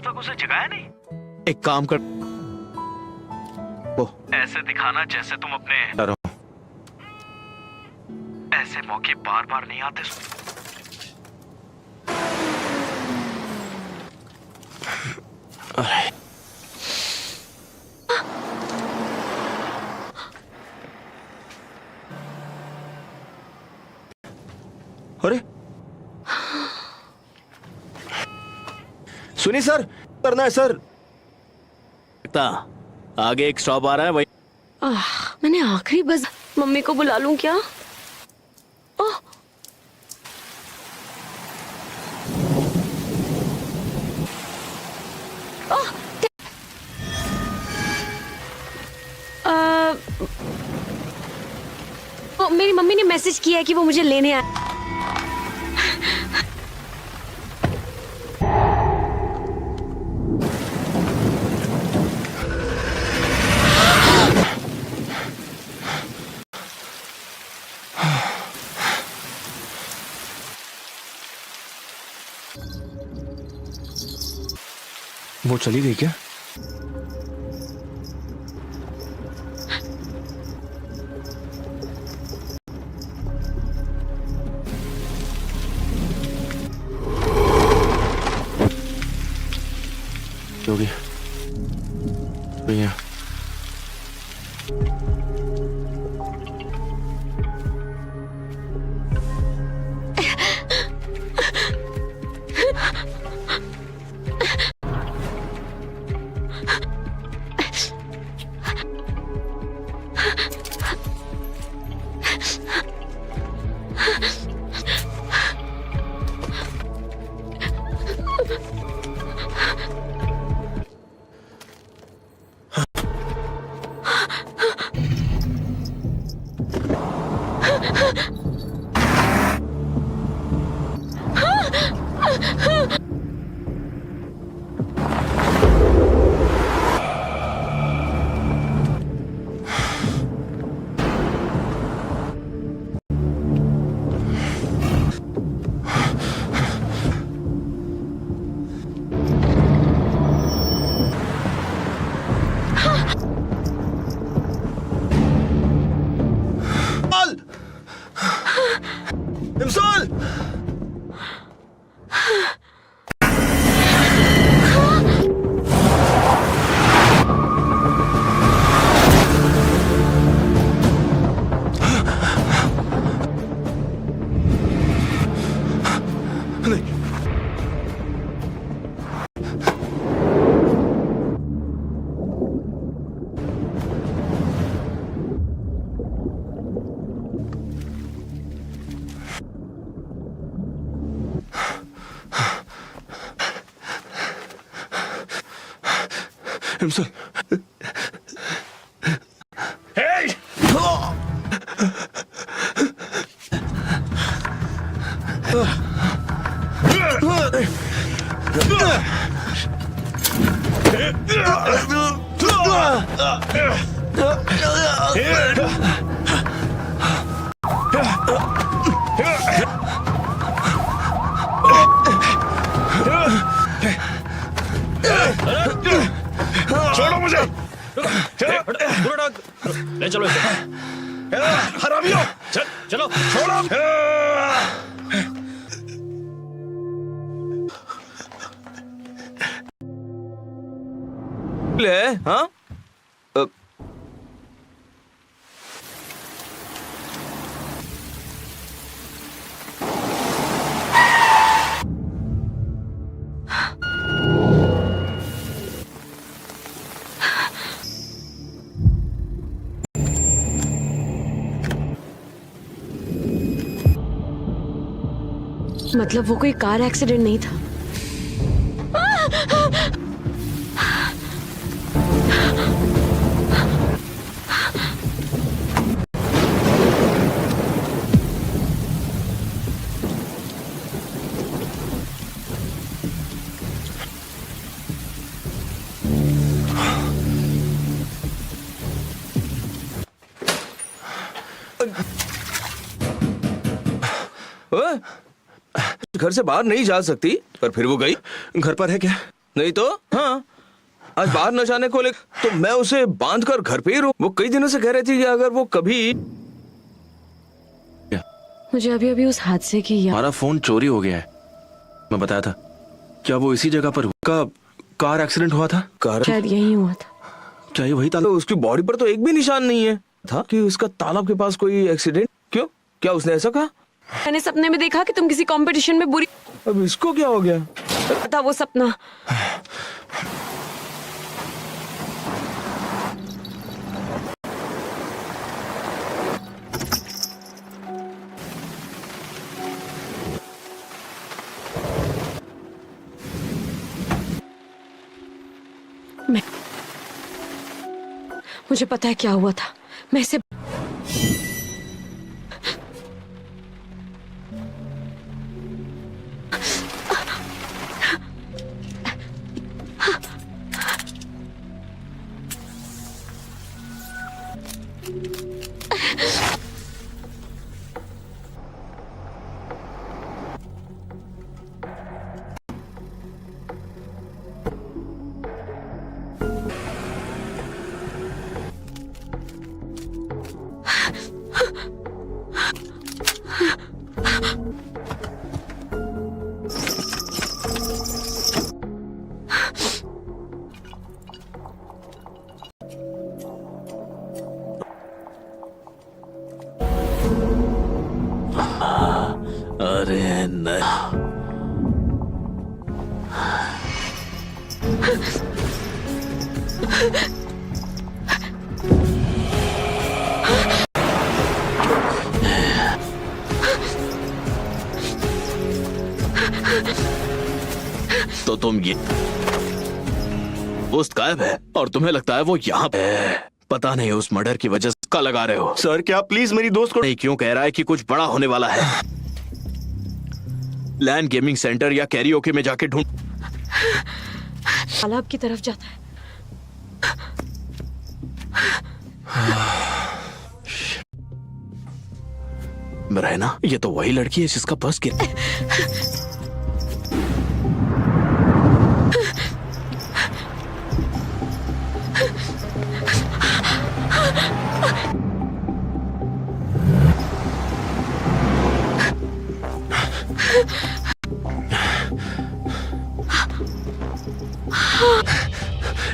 तक उसे जगाया नहीं? एक काम कर, ऐसे दिखाना जैसे तुम अपने ऐसे मौके बार बार नहीं आते। अरे सुनिए सर, करना है सर। आगे एक स्टॉप आ रहा है, वही। मैंने आखिरी बस मम्मी को बुला लूं क्या? मेरी मम्मी ने मैसेज किया है कि वो मुझे लेने आए। वो चली गई क्या? हो गया भैया। इमसाल! इमसाल! छोड़ो मुझे! ले चलो इसे। हरामियों! चलो छोड़ो! ले हाँ? मतलब वो कोई कार एक्सीडेंट नहीं था। घर से बाहर नहीं जा सकती, पर फिर वो गई। घर पर है क्या? नहीं तो हाँ, आज बाहर न जाने को ले तो मैं उसे बांध कर घर पे ही रहूं। वो कई दिनों से कह रही थी कि अगर वो कभी मुझे अभी अभी उस हादसे की याद। हमारा फोन चोरी हो गया है, मैं बताया था। क्या वो इसी जगह पर का कार एक्सीडेंट हुआ था? कार शायद यही हुआ था। क्या ये वही तालाब? उसकी बॉडी पर तो एक भी निशान नहीं है था कि उसका तालाब के पास कोई एक्सीडेंट। क्यों, क्या उसने ऐसा कहा? मैंने सपने में देखा कि तुम किसी कंपटीशन में बुरी अब इसको क्या हो गया? था वो सपना। मुझे पता है क्या हुआ था। मैं इसे अरे नहीं, तो तुम ये दोस्त गायब है और तुम्हें लगता है वो यहाँ पे है। पता नहीं उस मर्डर की वजह से का लगा रहे हो। सर क्या प्लीज मेरी दोस्त को नहीं क्यों कह रहा है कि कुछ बड़ा होने वाला है। लैंड गेमिंग सेंटर या कैरियोके में जाके ढूंढ। तालाब की तरफ जाता है। रहना, ये तो वही लड़की है जिसका बस गिर।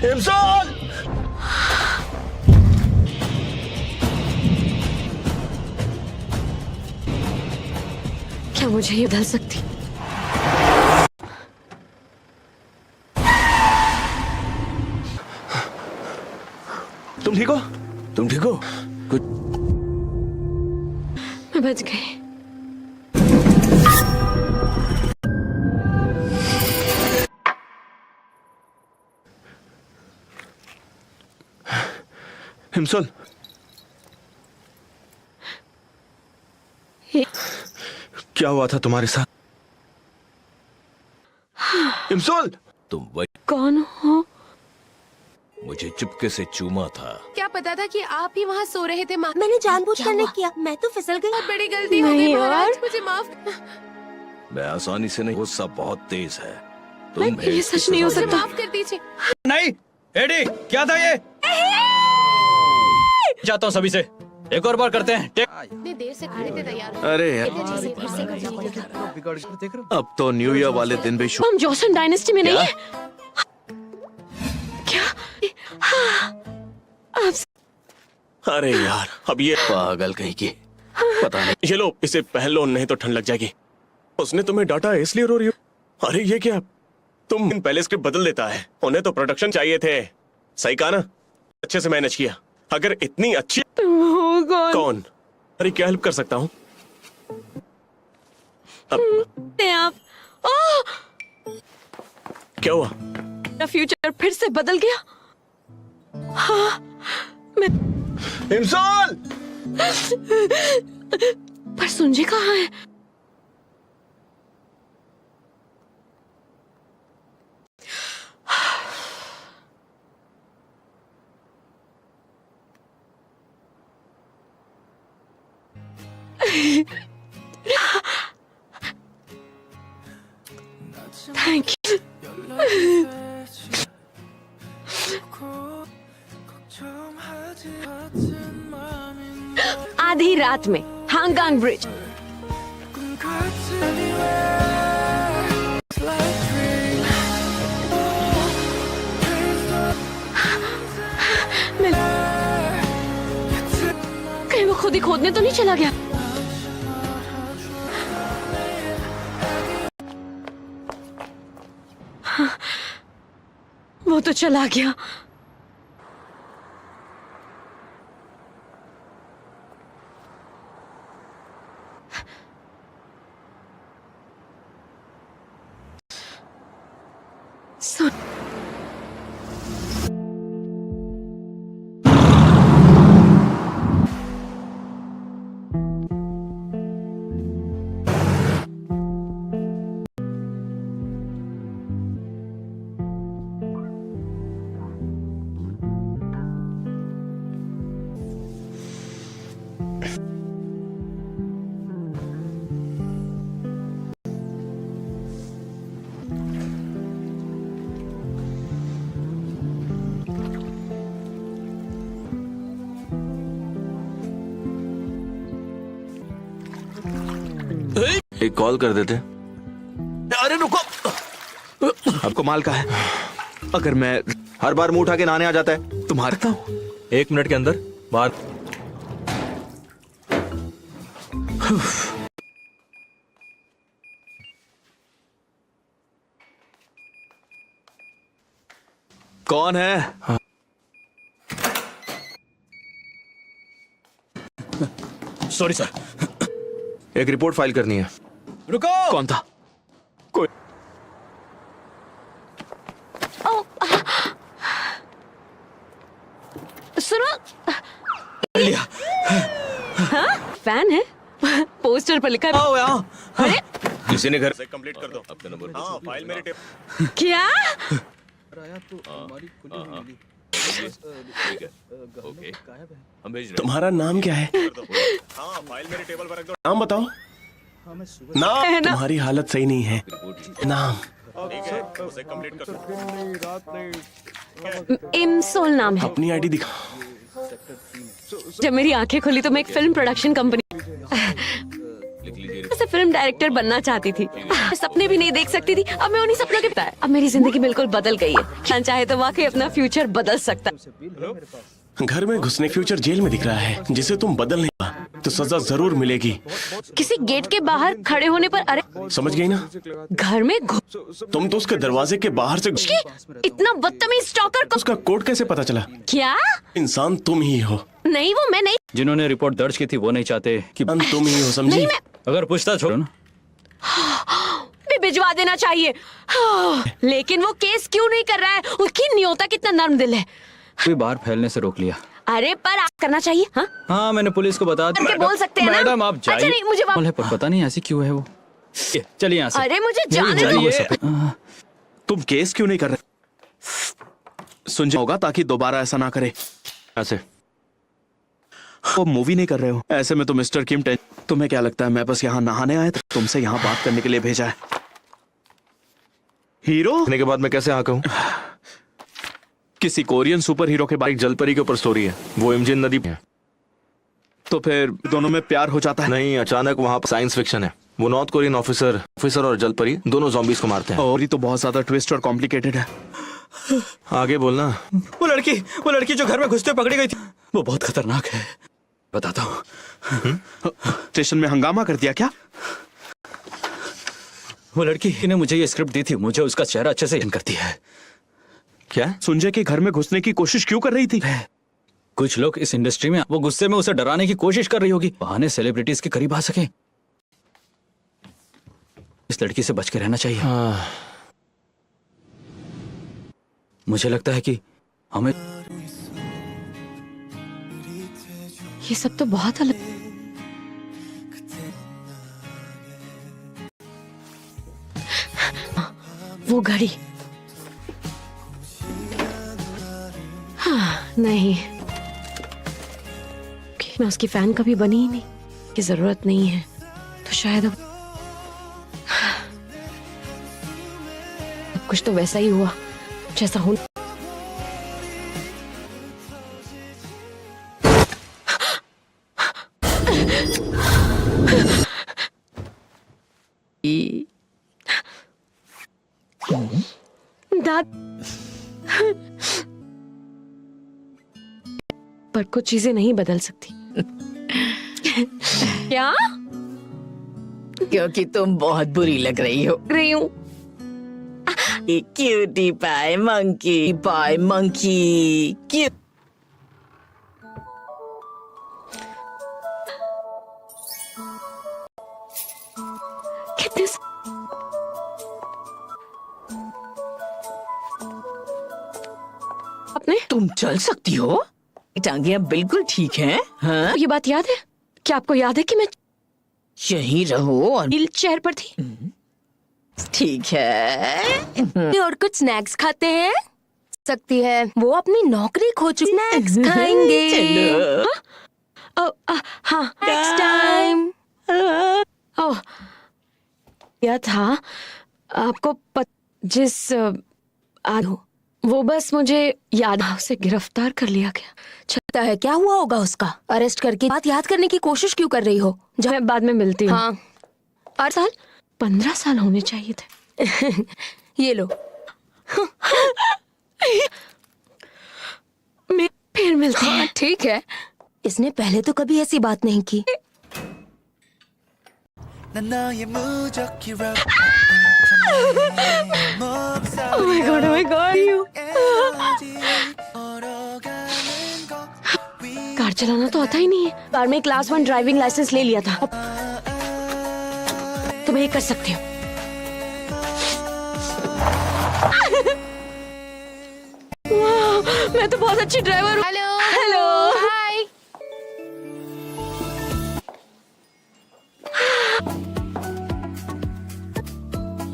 इमसान! क्या मुझे ये बदल सकती? तुम ठीक हो? तुम ठीक हो? कुछ मैं बच गई। हिमसल, क्या हुआ था तुम्हारे साथ? हिमसल! तुम वही कौन हो? मुझे चुपके से चूमा था। क्या पता था कि आप ही वहाँ सो रहे थे। मैंने जानबूझकर नहीं किया, मैं तो फिसल गई। बहुत बड़ी गलती हो गई नहीं महाराज, यार। मुझे माफ। मैं आसानी से नहीं, गुस्सा बहुत तेज है। नहीं, तुम ये सच नहीं हो मुझे सकता। माफ कर दीजिए। नहीं एडी, क्या था ये? जाता हूँ सभी से। एक और बार करते हैं। इतनी देर से खड़े थे तैयार। अरे यार, अब तो न्यू ईयर वाले दिन भी हम जोसन डायनेस्टी में नहीं है। क्या? आप अरे यार, अब ये पागल कहीं की। पता नहीं। ये लो, इसे पहन लो, नहीं तो ठंड लग जाएगी। उसने तुम्हें डांटा है इसलिए रो रही हो? अरे ये क्या, तुम पहले स्क्रिप्ट बदल देता है। उन्हें तो प्रोडक्शन चाहिए थे। सही कहा ना? अच्छे से मैनेज किया। अगर इतनी अच्छी कौन? अरे क्या हेल्प कर सकता हूँ? अब आप ओह! क्या हुआ? मेरा फ्यूचर फिर से बदल गया। हाँ, मैं इमसान! पर सुंजी कहाँ है? Thank you. आधी रात में हांगकांग ब्रिज। कहीं वो खुद ही खोदने तो नहीं चला गया? वो तो चला गया। सुन, एक कॉल कर देते। अरे रुको, आपको माल का है? अगर मैं हर बार मुंह उठा के नहाने आ जाता है। तुम्हारे रखता हूँ। 1 मिनट के अंदर बाहर। कौन है? सॉरी सर, एक रिपोर्ट फाइल करनी है। रुको। कौन था? कोई सुनो। लिया। हाँ? फैन है? पोस्टर पर लिखा है। आओ यहाँ। अरे किसी ने घर से कंप्लीट कर दो। अपना नंबर। हाँ, फाइल मेरे टेबल। क्या? ओके, हम भेज रहे हैं। तुम्हारा नाम क्या है? हाँ, फाइल मेरे टेबल पर रख दो। नाम बताओ। नाम। तुम्हारी हालत सही नहीं है। नाम। ठीक है, उसे कंप्लीट कर दो। इमसोल नाम है। अपनी आईडी दिखा। जब मेरी आंखें खुली तो मैं एक फिल्म प्रोडक्शन कंपनी लिख लीजिए। से फिल्म डायरेक्टर बनना चाहती थी। सपने भी नहीं देख सकती थी। अब मैं उन्हीं सपनों के पता है। अब मेरी जिंदगी बिल्कुल बदल गई है। इंसान चाहे तो वाकई अपना फ्यूचर बदल सकता है। घर में घुसने फ्यूचर जेल में दिख रहा है, जिसे तुम बदल नहीं पा तो सजा जरूर मिलेगी। किसी गेट के बाहर खड़े होने पर अरे समझ गई ना? घर में तुम तो उसके दरवाजे के बाहर से इतना बदतमीज स्टॉकर को उसका कोड कैसे पता चला? क्या? इंसान तुम ही हो। नहीं, वो मैं नहीं। जिन्होंने रिपोर्ट दर्ज की थी वो नहीं चाहते कि तुम ही हो, समझी? नहीं, मैं अगर पूछताछ हो ना भी भिजवा देना चाहिए। लेकिन वो केस क्यों नहीं कर रहा है? उसकी नियोता कितना नर्म दिल है। कोई बाहर फैलने से रोक लिया। अरे पर आप करना चाहिए। हाँ, हाँ, मैंने पुलिस को बता करके बोल सकते हैं ना? मैडम आप अच्छा, जाइए। नहीं, मुझे बोले, पर पता नहीं ऐसी क्यों है वो। चलिए यहाँ से। अरे मुझे जाने दो। जाइए। तुम केस क्यों नहीं कर रहे? सुन होगा ताकि दोबारा ऐसा ना करे। ऐसे वो मूवी नहीं कर रहे हो ऐसे में तो मिस्टर किम तुम्हें क्या लगता है मैं बस यहाँ नहाने आया था? तुमसे यहाँ बात करने के लिए भेजा है। हीरो के बाद मैं कैसे हाँ कहूँ? किसी कोरियन सुपर हीरो के बारे एक जलपरी के ऊपर स्टोरी है, वो इमजिन नदी पे है। तो फिर दोनों में प्यार हो जाता है? नहीं, अचानक वहाँ पर साइंस फिक्शन है। वो नॉर्थ कोरियन ऑफिसर और जलपरी दोनों ज़ॉम्बीज को मारते हैं। और ये तो बहुत ज्यादा ट्विस्ट और कॉम्प्लिकेटेड है। आगे बोलना। वो लड़की जो घर में घुसते पकड़ी गई थी, वो बहुत खतरनाक है, बताता हूँ। स्टेशन में हंगामा कर दिया क्या? वो लड़की ने मुझे ये स्क्रिप्ट दी थी, मुझे उसका चेहरा अच्छे से याद करती है। क्या? सुंजय के घर में घुसने की कोशिश क्यों कर रही थी? कुछ लोग इस इंडस्ट्री में वो गुस्से में उसे डराने की कोशिश कर रही होगी, बहाने सेलिब्रिटीज के करीब आ सके। इस लड़की से बच के रहना चाहिए। मुझे लगता है कि हमें ये सब तो बहुत अलग। वो घड़ी। हाँ, नहीं, मैं उसकी फैन कभी बनी ही नहीं, की जरूरत नहीं है, तो शायद अब कुछ तो वैसा ही हुआ जैसा हो। पर कुछ चीजें नहीं बदल सकती। क्या क्योंकि तुम बहुत बुरी लग रही हो। रही हूँ? Cutie pie monkey cute. कितने आपने तुम चल सकती हो? टांगियां बिल्कुल ठीक हैं। हाँ, ये बात याद है? क्या आपको याद है कि मैं यहीं रहो और व्हील चेयर पर थी? ठीक है। और कुछ स्नैक्स खाते हैं। सकती है वो अपनी नौकरी खो चुकी। स्नैक्स खाएंगे। चलो। हाँ, नेक्स्ट टाइम। ओह, क्या था आपको जिस वो बस मुझे याद उसे गिरफ्तार कर लिया गया। पता है क्या हुआ होगा उसका? अरेस्ट करके बात याद करने की कोशिश क्यों कर रही हो? जब मैं बाद में मिलती हूँ। हाँ 8 साल 15 साल होने चाहिए थे। ये लो। मैं फिर मिलती हाँ हैं। ठीक है। इसने पहले तो कभी ऐसी बात नहीं की। Oh my God, oh my God, you. Car चलाना तो आता ही नहीं है। कार में क्लास 1 ड्राइविंग लाइसेंस ले लिया था। तो मैं ये कर सकती हूँ। वाह, मैं तो बहुत अच्छी ड्राइवर हूँ। Hello hello. हाय।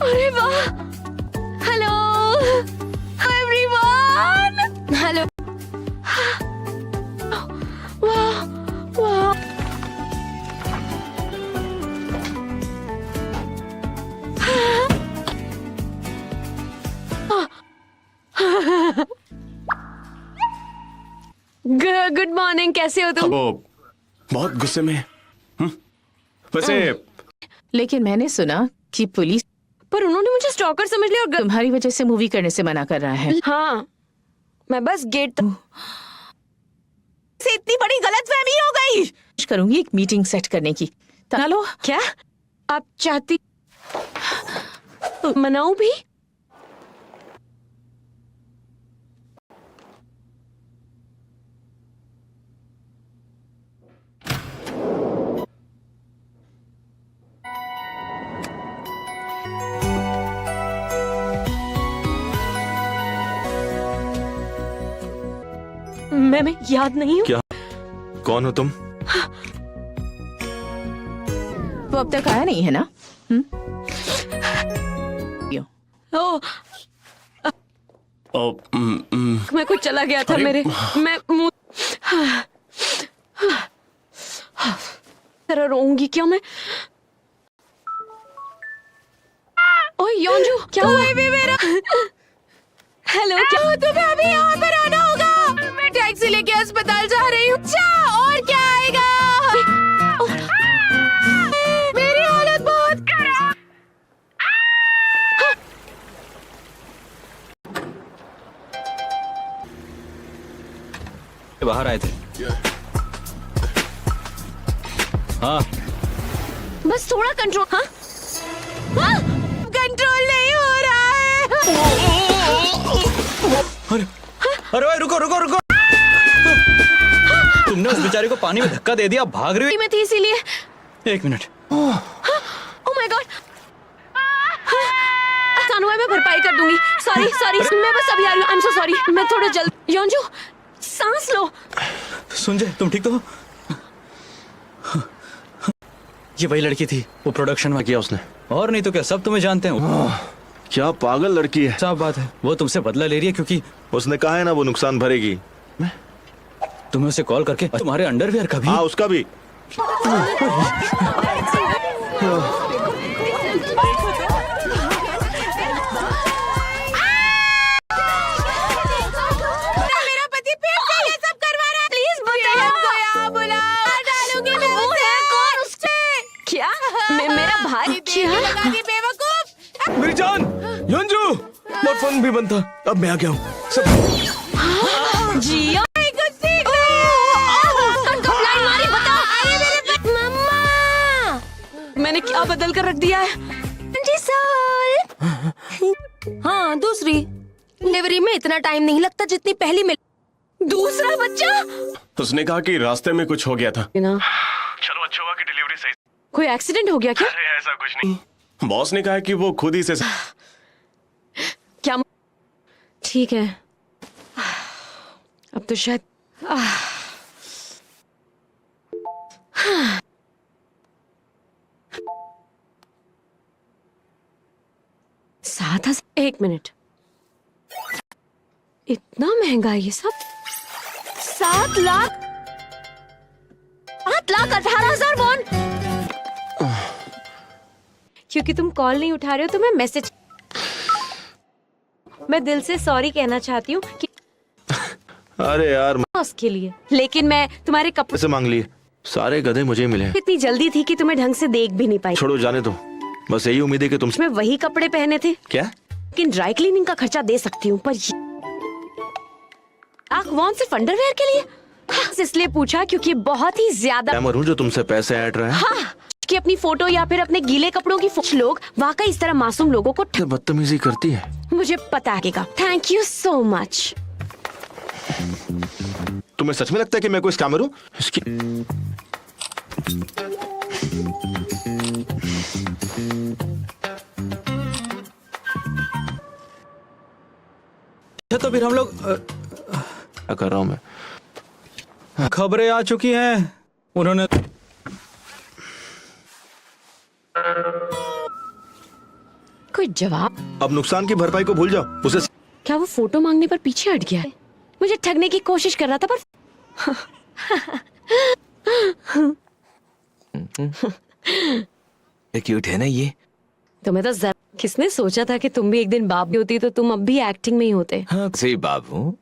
अरे वाह, हेलो एवरीवन। हेलो। वाह वाह, गुड मॉर्निंग, कैसे हो तुम? वो बहुत गुस्से में है। वैसे लेकिन मैंने सुना कि पुलिस पर उन्होंने मुझे स्टॉकर समझ लिया और तुम्हारी वजह से मूवी करने से मना कर रहा है। हाँ, मैं बस गेट तक से इतनी बड़ी गलतफहमी हो गई। करूंगी एक मीटिंग सेट करने की। चलो। क्या आप चाहती मनाऊं भी? मैं याद नहीं हूँ। क्या? कौन हो तुम? वो अब तक आया नहीं है ना? ओ, ओ, मैं कुछ चला गया था मेरे। मैं मुंह तरह रोऊंगी क्या मैं? ओए योंजू, क्या हुआ है मेरा? हेलो, क्या तुम्हें अभी यहाँ पर आना होगा। मैं टैक्सी लेके अस्पताल जा रही हूँ। और क्या आएगा? मेरी हालत बहुत खराब। बाहर आए थे। हाँ, बस थोड़ा कंट्रोल। हाँ, कंट्रोल नहीं हो रहा है। अरे भाई रुको रुको रुको। तुमने उस बेचारे को पानी में धक्का दे दिया, भाग रही मैं थी इसीलिए। हो। 1 मिनट। ओह माय गॉड, आसान हुआ है, मैं भरपाई कर दूंगी। सॉरी सॉरी, मैं बस अभी आ रही हूँ। I am so sorry. मैं थोड़ा जल्द। योंजू, सांस लो। सुनजे, तुम ठीक तो हो? ये वही लड़की थी, वो प्रोडक्शन में। किया उसने? और नहीं तो क्या, सब तुम्हें जानते हैं। क्या पागल लड़की है। साफ बात है, वो तुमसे बदला ले रही है क्योंकि उसने कहा है ना वो नुकसान भरेगी। तुम्हें उसे कॉल करके तुम्हारे अंडरवियर का भी। हाँ, उसका भी। मेरा पति फिर से ये सब करवा रहा है। प्लीज बताओ। हमको यहाँ बुलाओ। डालूंगी मैं वो उसे। है कौन उससे? क्या? मेरा भाई? क्या? लगा दी बेवकूफ। मेरी जान, योंजू, नॉट फॉर फोन भी बंद था। अब मैं आ गया हूँ। सब जिया मैंने क्या बदल कर रख दिया है? हाँ दूसरी डिलीवरी में इतना टाइम नहीं लगता जितनी पहली में। दूसरा बच्चा उसने कहा कि रास्ते में कुछ हो गया था। ना, चलो अच्छा हुआ कि डिलीवरी सही। कोई एक्सीडेंट हो गया क्या? ऐसा कुछ नहीं। बॉस ने कहा कि वो खुद ही से। क्या? ठीक है, अब तो शायद 7,000। 1 मिनट, इतना महंगा ये सब? 7,18,000 वॉन। क्योंकि तुम कॉल नहीं उठा रहे हो तो मैं मैसेज। मैं दिल से सॉरी कहना चाहती हूँ कि अरे यार उसके लिए, लेकिन मैं तुम्हारे कपड़े पैसे मांग लिए, सारे गधे मुझे मिले। इतनी जल्दी थी कि तुम्हें ढंग से देख भी नहीं पाई। छोड़ो, जाने दो। बस यही उम्मीद है कि तुम। मैं वही कपड़े पहने थे, क्या? लेकिन ड्राई क्लीनिंग का खर्चा दे सकती हूँ, पर वॉन सिर्फ अंडरवेयर के लिए? हाँ, इसलिए पूछा क्योंकि बहुत ही ज्यादा मैं मरूं जो तुमसे पैसे ऐड रहा है। हाँ, कि अपनी फोटो या फिर अपने गीले कपड़ों की लोग वाकई इस तरह मासूम लोगों को बदतमीजी करती है। मुझे पता है। Thank you so much. तुम्हें सच में लगता है कि मैं कोई स्कैमर हूँ? इसकी तो फिर हम लोग क्या कर रहा हूँ मैं? खबरें आ चुकी हैं। उन्होंने कोई जवाब? अब नुकसान की भरपाई को भूल जाओ। उसे क्या वो फोटो मांगने पर पीछे हट गया है? मुझे ठगने की कोशिश कर रहा था, पर क्यूट है ना ये? तुम्हें तो जरा किसने सोचा था कि तुम भी एक दिन बाप भी होती तो तुम अब भी एक्टिंग में ही होते। हाँ सही बाबू,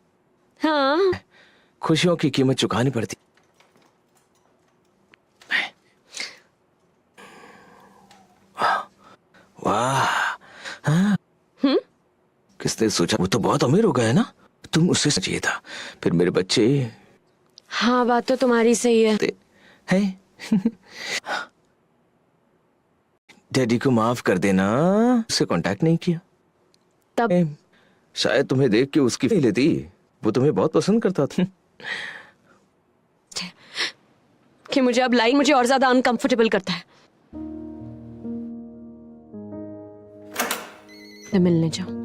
हाँ, खुशियों की कीमत चुकानी पड़ती। वाह, हाँ। किसने सोचा? वो तो बहुत अमीर हो गया है ना। तुम उससे चाहिए था। फिर मेरे बच्चे। हाँ, बात तो तुम्हारी सही है। है डैडी को माफ कर देना, उससे कांटेक्ट नहीं किया तब शायद तुम्हें देख के उसकी फील लेती। वो तुम्हें बहुत पसंद करता था। कि मुझे अब लाइन मुझे और ज्यादा अनकंफर्टेबल करता है। मिलने जाओ।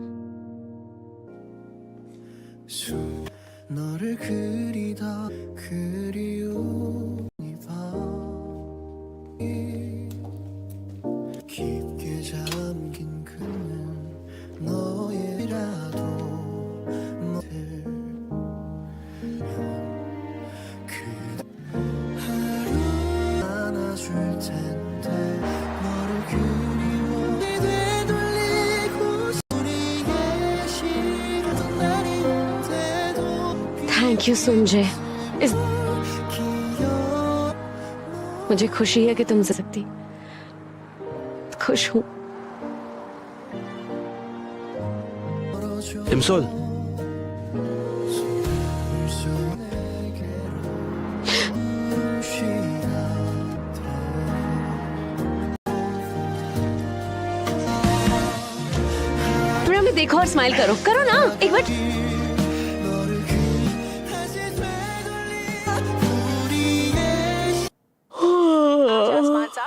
Thank you Sanjay. मुझे खुशी है कि तुम से सकती। खुश हूँ। इमसोल, में देखो और स्माइल करो। करो ना एक बार।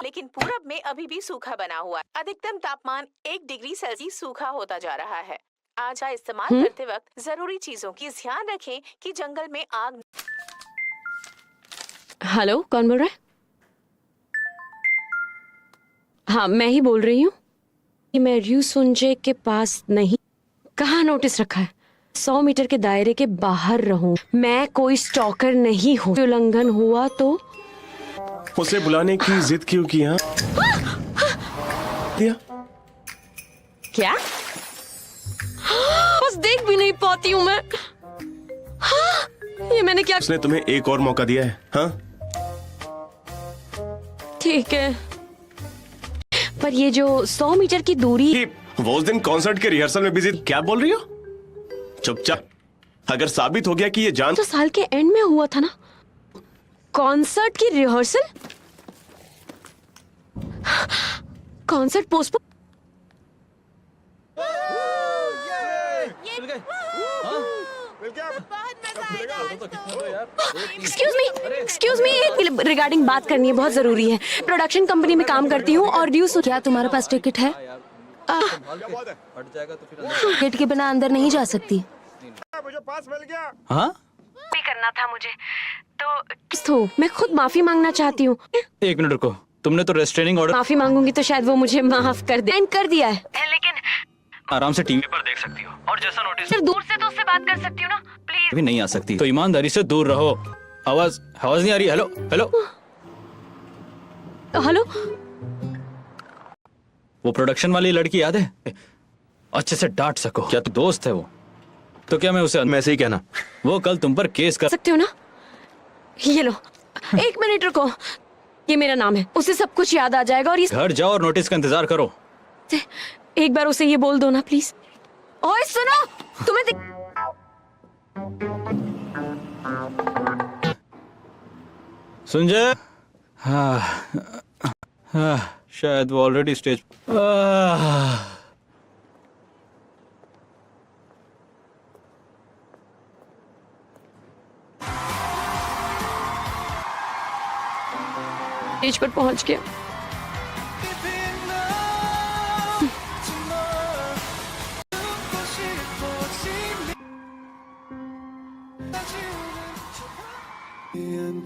लेकिन पूरब में अभी भी सूखा बना हुआ है। अधिकतम तापमान 1 डिग्री सेल्सियस सूखा होता जा रहा है। आज का इस्तेमाल करते वक्त जरूरी चीजों की ध्यान रखें कि जंगल में आग। हेलो, कौन बोल रहा है? हाँ, मैं ही बोल रही हूँ कि मैं र्यू सुंजे के पास नहीं। कहाँ नोटिस रखा है? 100 मीटर के दायरे के बाहर रहूं। मैं कोई स्टॉकर नहीं हूँ। उल्लंघन हुआ तो उसे बुलाने की जिद क्यों की? हाँ क्या? बस देख भी नहीं पाती हूँ मैं। हाँ, ये मैंने क्या? उसने तुम्हें एक और मौका दिया है। हाँ ठीक है, पर ये जो 100 मीटर की दूरी। वो उस दिन कॉन्सर्ट के रिहर्सल में बिजी। क्या बोल रही हो? चुपचाप। अगर साबित हो गया कि ये जान तो साल के एंड में हुआ था ना कॉन्सर्ट की rehearsal. Concert postpone. Excuse me regarding बात करनी है, बहुत जरूरी है। प्रोडक्शन कंपनी में काम करती हूँ और ड्यू। क्या तुम्हारे पास टिकट है? टिकट के बिना अंदर नहीं जा सकती। हाँ भी करना था मुझे तो मैं खुद माफी मांगना चाहती हूँ। 1 मिनट रुको, तुमने तो रेस्ट्रेनिंग ऑर्डर। माफी मांगूंगी तो शायद वो मुझे माफ कर दे। कर दिया है लेकिन आराम से टीवी पर देख सकती हो और जैसा नोटिस सिर्फ दूर से तो उससे बात कर सकती हूँ ना प्लीज। भी नहीं आ सकती तो ईमानदारी से दूर रहो। आवाज आवाज नहीं आ रही। Hello hello. हेलो। वो प्रोडक्शन वाली लड़की याद है? अच्छे से डांट सको। क्या तू दोस्त है वो? तो क्या मैं उसे मैं ऐसे ही कहना। वो कल तुम पर केस कर सकती हो ना? ये लो 1 मिनट रुको। ये मेरा नाम है, उसे सब कुछ याद आ जाएगा और ये घर जाओ और नोटिस का इंतजार करो। एक बार उसे ये बोल दो ना प्लीज। ओए सुनो, तुम्हें सुन हाँ, हाँ, शायद वो ऑलरेडी स्टेज। स्टेज पर पहुंच गया।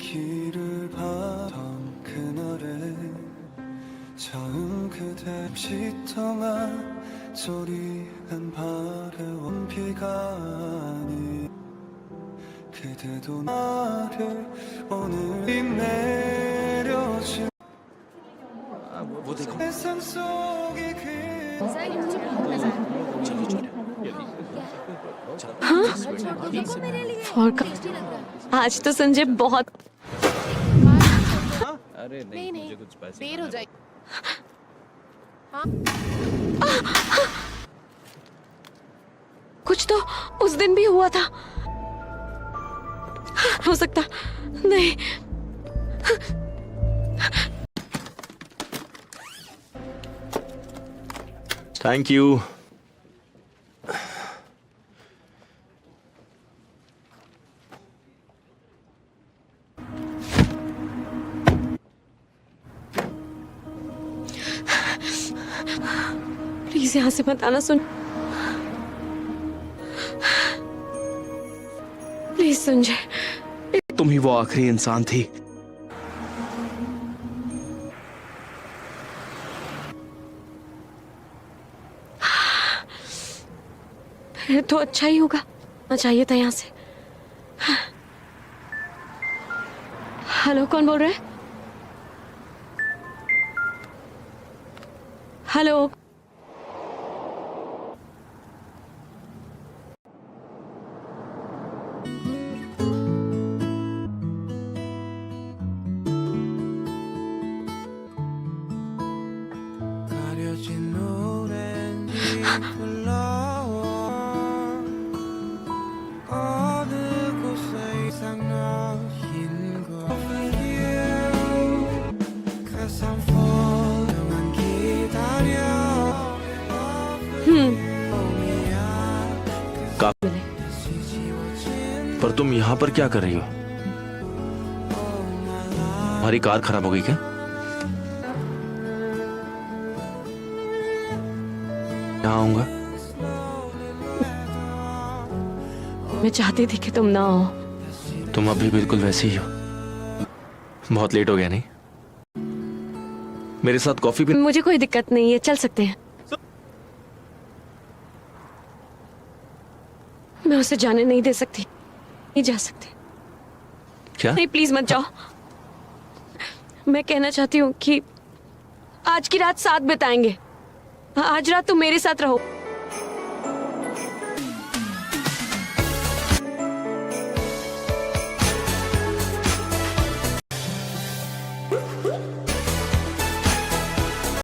길을 바던 그날에 처음 그대 시통한 소리한 바래온 비가 아니 그대도 나를 오늘이 내려진 세상 속에 आज तो संजय बहुत। नहीं नहीं देर हो जाएगी। कुछ तो उस दिन भी हुआ था। हो सकता नहीं। Thank you. प्लीज यहाँ से मत आना। सुन प्लीज संजय। तुम ही वो आखिरी इंसान थी। फिर तो अच्छा ही होगा। ना चाहिए था यहाँ से। हेलो, कौन बोल रहे हैं? हेलो। 가려진 오렌지 불러와 어느 곳에 이상 너인 것 Cause I'm falling 기다려 पर तुम यहाँ पर क्या कर रही हो? हमारी कार खराब हो गई क्या? यहाँ आऊंगा। मैं चाहती थी कि तुम ना हो। तुम अभी बिल्कुल वैसे ही हो। बहुत लेट हो गया नहीं? मेरे साथ कॉफी भी। मुझे कोई दिक्कत नहीं है, चल सकते हैं। मैं उसे जाने नहीं दे सकती। नहीं जा सकते। क्या? नहीं प्लीज मत जाओ। मैं कहना चाहती हूँ कि आज की रात साथ बिताएंगे। आज रात तुम मेरे साथ रहो।